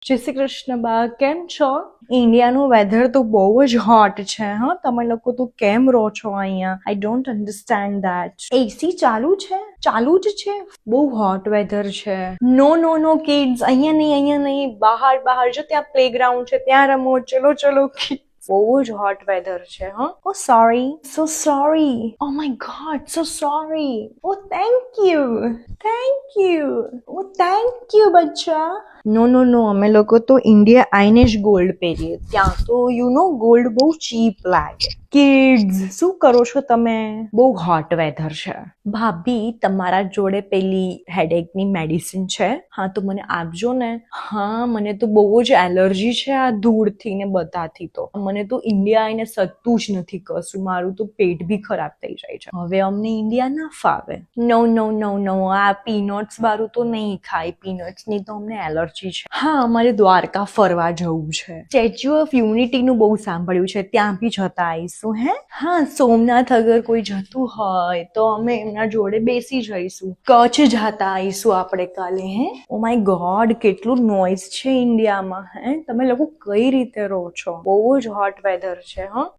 જય શ્રી કૃષ્ણ બા, કેમ છો? ઇન્ડિયાનું વેધર તો બહુ જ હોટ છે. હા, તમે લોકો તો કેમ રહો છો અહીંયા? I don't understand that. AC ચાલુ છે? ચાલુ જ છે? બહુ હોટ વેધર છે. નો નો નો કિડ્સ, અહીંયા નહીં, બહાર બહાર જો ત્યાં પ્લેગ્રાઉન્ડ છે, ત્યાં રમો. ચલો ચલો. બહુ જ હોટ વેધર છે. હા, oh sorry, so sorry, oh my God, so sorry. Oh thank you, oh thank you બચ્ચા. નો નો નો, અમે લોકો તો ઇન્ડિયા આઈને જ ગોલ્ડ પહેરીએ. ત્યાં તો ગોલ્ડ બહુ ચીપ લાગે. કિડ્સ, શું કરો છો તમે? બહુ હોટ વેધર છે. ભાભી, તમારા જોડે પેલી હેડેકની મેડિસિન છે? હા, તો મને આપજો ને. હા, મને તો બહુ જ એલર્જી છે આ ધૂળથી ને બધાથી. તો મને તો ઇન્ડિયા આવીને સદતું જ નથી કશું. મારું તો પેટ બી ખરાબ થઈ જાય છે. હવે અમને ઇન્ડિયા ના ફાવે. નો નો નો નો, આ પીનટ્સ વાળું તો નહીં ખાય. પીનટ્સ ની તો અમને એલર્જી છે. હા, અમારે દ્વારકા ફરવા જવું છે. સ્ટેચ્યુ ઓફ યુનિટી નું બહુ સાંભળ્યું છે, ત્યાં બી જતા આવીશું. હે, હા, સોમનાથ અગર કોઈ જતું હોય તો અમે એમના જોડે બેસી જઈશું. કચ્છ જતા આવીશું આપણે કાલે. હે, ઓ માય ગોડ, કેટલું નોઈઝ છે ઇન્ડિયામાં. હે, તમે લોકો કઈ રીતે રહો છો? બહુ જ હોટ વેધર છે. હા.